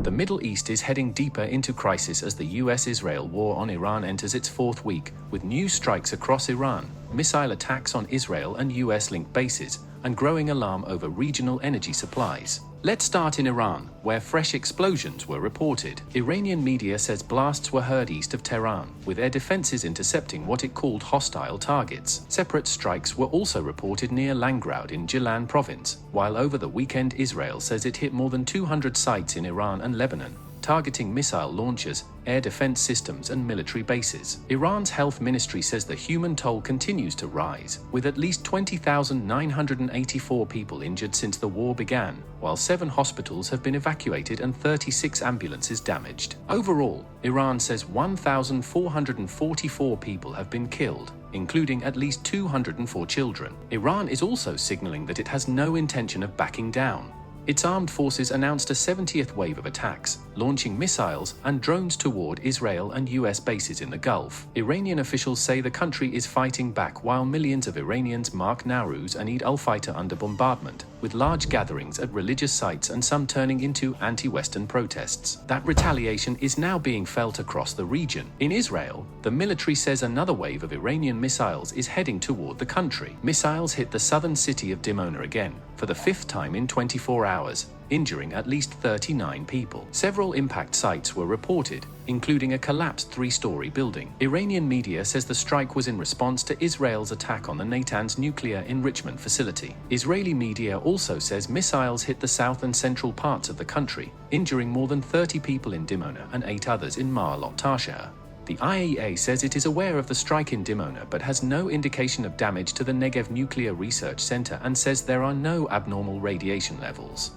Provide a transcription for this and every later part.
The Middle East is heading deeper into crisis as the US-Israel war on Iran enters its fourth week, with new strikes across Iran, missile attacks on Israel and US-linked bases, and growing alarm over regional energy supplies. Let's start in Iran, where fresh explosions were reported. Iranian media says blasts were heard east of Tehran, with air defenses intercepting what it called hostile targets. Separate strikes were also reported near Langrad in Gilan province, while over the weekend Israel says it hit more than 200 sites in Iran and Lebanon, targeting missile launchers, air defense systems and military bases. Iran's health ministry says the human toll continues to rise, with at least 20,984 people injured since the war began, while 7 hospitals have been evacuated and 36 ambulances damaged. Overall, Iran says 1,444 people have been killed, including at least 204 children. Iran is also signaling that it has no intention of backing down. Its armed forces announced a 70th wave of attacks, launching missiles and drones toward Israel and US bases in the Gulf. Iranian officials say the country is fighting back while millions of Iranians mark Nowruz and Eid al-Fitr under bombardment, with large gatherings at religious sites and some turning into anti-Western protests. That retaliation is now being felt across the region. In Israel, the military says another wave of Iranian missiles is heading toward the country. Missiles hit the southern city of Dimona again, for the 5th time in 24 hours, injuring at least 39 people. Several impact sites were reported, including a collapsed 3-story building. Iranian media says the strike was in response to Israel's attack on the Natanz nuclear enrichment facility. Israeli media also says missiles hit the south and central parts of the country, injuring more than 30 people in Dimona and 8 others in Ma'alot Tarshiha. The IAEA says it is aware of the strike in Dimona but has no indication of damage to the Negev Nuclear Research Center and says there are no abnormal radiation levels.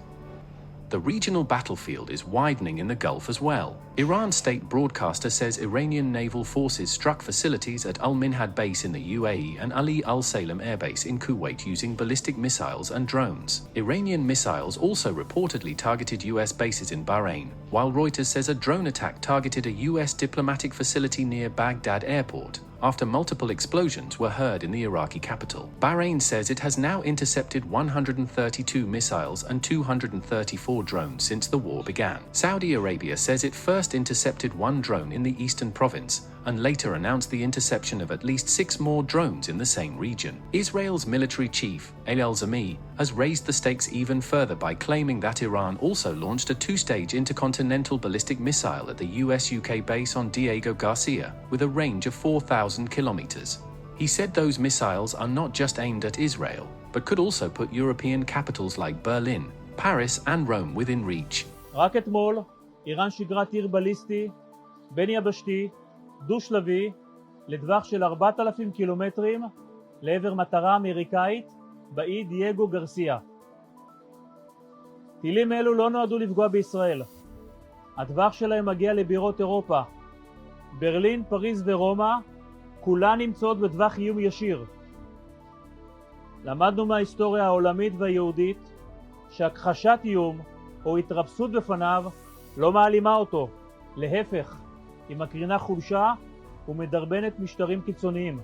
The regional battlefield is widening in the Gulf as well. Iran's state broadcaster says Iranian naval forces struck facilities at Al-Minhad base in the UAE and Ali Al-Salem airbase in Kuwait using ballistic missiles and drones. Iranian missiles also reportedly targeted US bases in Bahrain, while Reuters says a drone attack targeted a US diplomatic facility near Baghdad airport, after multiple explosions were heard in the Iraqi capital. Bahrain says it has now intercepted 132 missiles and 234 drones since the war began. Saudi Arabia says it first intercepted 1 drone in the eastern province, and later announced the interception of at least 6 more drones in the same region. Israel's military chief, al-Zami, has raised the stakes even further by claiming that Iran also launched a 2-stage intercontinental ballistic missile at the US-UK base on Diego Garcia, with a range of 4,000 kilometers. He said those missiles are not just aimed at Israel, but could also put European capitals like Berlin, Paris and Rome within reach. רק אתמול, איראן שיגרה טיר בליסטי, בין יבשתי, דו-שלבי, לטווח של 4,000 קילומטרים, לעבר מטרה אמריקאית, באי דייגו גרסיה. טילים אלו לא נועדו לפגוע בישראל. הטווח שלהם מגיע לבירות אירופה. ברלין, פריז ורומא, כולן נמצאות בטווח איום ישיר. למדנו מההיסטוריה העולמית והיהודית שהכחשת איום או התרפסות בפניו לא מעלימה אותו. להפך, היא מקרינה חולשה ומדרבנת משטרים קיצוניים.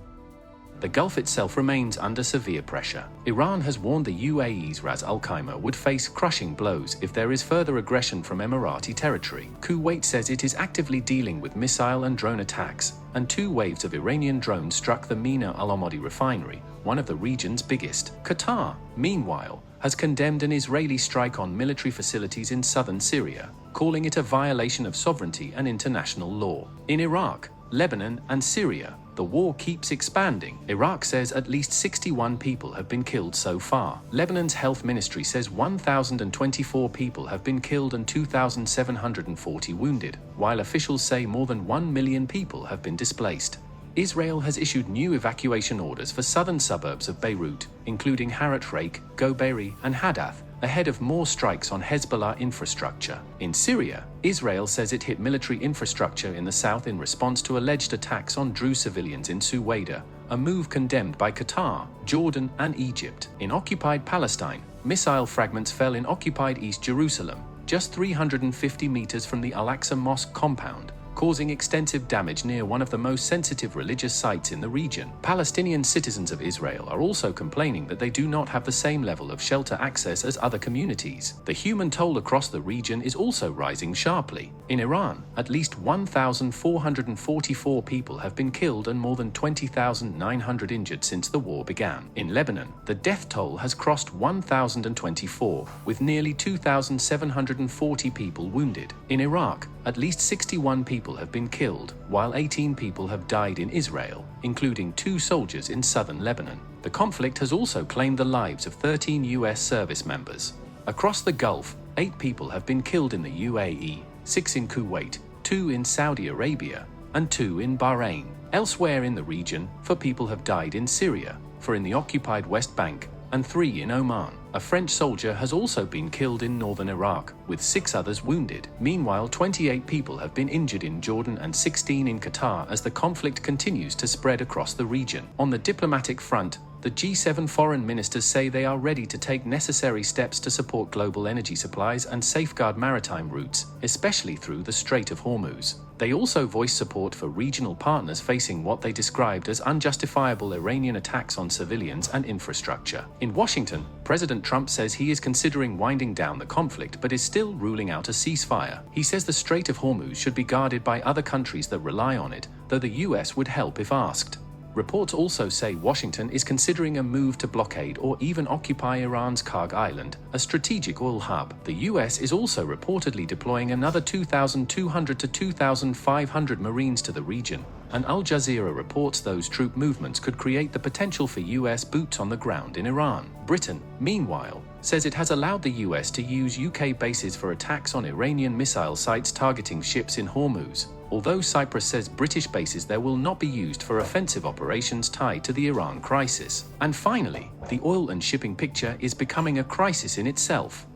The Gulf itself remains under severe pressure. Iran has warned the UAE's Ras Al Khaimah would face crushing blows if there is further aggression from Emirati territory. Kuwait says it is actively dealing with missile and drone attacks, and 2 waves of Iranian drones struck the Mina al-Amadi refinery, one of the region's biggest. Qatar, meanwhile, has condemned an Israeli strike on military facilities in southern Syria, calling it a violation of sovereignty and international law. In Iraq, Lebanon and Syria, the war keeps expanding. Iraq says at least 61 people have been killed so far. Lebanon's health ministry says 1,024 people have been killed and 2,740 wounded, while officials say more than 1 million people have been displaced. Israel has issued new evacuation orders for southern suburbs of Beirut, including Harat Reik, Goberi and Hadath, ahead of more strikes on Hezbollah infrastructure. In Syria, Israel says it hit military infrastructure in the south in response to alleged attacks on Druze civilians in Suwaida, a move condemned by Qatar, Jordan and Egypt. In occupied Palestine, missile fragments fell in occupied East Jerusalem, just 350 meters from the Al-Aqsa Mosque compound, causing extensive damage near one of the most sensitive religious sites in the region. Palestinian citizens of Israel are also complaining that they do not have the same level of shelter access as other communities. The human toll across the region is also rising sharply. In Iran, at least 1,444 people have been killed and more than 20,900 injured since the war began. In Lebanon, the death toll has crossed 1,024, with nearly 2,740 people wounded. In Iraq, at least 61 people have been killed, while 18 people have died in Israel, including 2 soldiers in southern Lebanon. The conflict has also claimed the lives of 13 US service members. Across the Gulf, 8 people have been killed in the UAE, 6 in Kuwait, 2 in Saudi Arabia, and 2 in Bahrain. Elsewhere in the region, 4 people have died in Syria, 4 in the occupied West Bank, and 3 in Oman. A French soldier has also been killed in northern Iraq, with 6 others wounded. Meanwhile, 28 people have been injured in Jordan and 16 in Qatar as the conflict continues to spread across the region. On the diplomatic front, the G7 foreign ministers say they are ready to take necessary steps to support global energy supplies and safeguard maritime routes, especially through the Strait of Hormuz. They also voiced support for regional partners facing what they described as unjustifiable Iranian attacks on civilians and infrastructure. In Washington, President Trump says he is considering winding down the conflict but is still ruling out a ceasefire. He says the Strait of Hormuz should be guarded by other countries that rely on it, though the US would help if asked. Reports also say Washington is considering a move to blockade or even occupy Iran's Karg Island, a strategic oil hub. The US is also reportedly deploying another 2,200 to 2,500 Marines to the region, and Al Jazeera reports those troop movements could create the potential for US boots on the ground in Iran. Britain, meanwhile, says it has allowed the US to use UK bases for attacks on Iranian missile sites targeting ships in Hormuz, although Cyprus says British bases there will not be used for offensive operations tied to the Iran crisis. And finally, the oil and shipping picture is becoming a crisis in itself.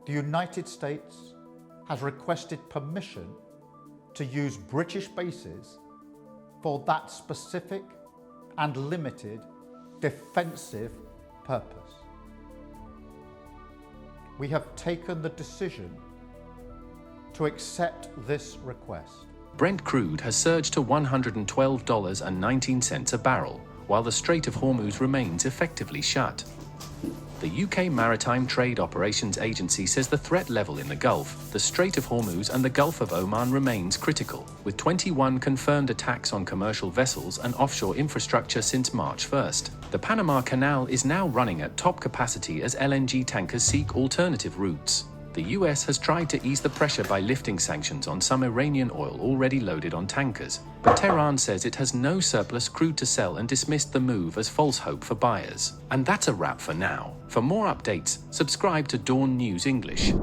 The United States has requested permission to use British bases for that specific and limited defensive purpose. We have taken the decision to accept this request. Brent crude has surged to $112.19 a barrel, while the Strait of Hormuz remains effectively shut. The UK Maritime Trade Operations Agency says the threat level in the Gulf, the Strait of Hormuz and the Gulf of Oman remains critical, with 21 confirmed attacks on commercial vessels and offshore infrastructure since March 1st. The Panama Canal is now running at top capacity as LNG tankers seek alternative routes. The US has tried to ease the pressure by lifting sanctions on some Iranian oil already loaded on tankers, but Tehran says it has no surplus crude to sell and dismissed the move as false hope for buyers. And that's a wrap for now. For more updates, subscribe to Dawn News English.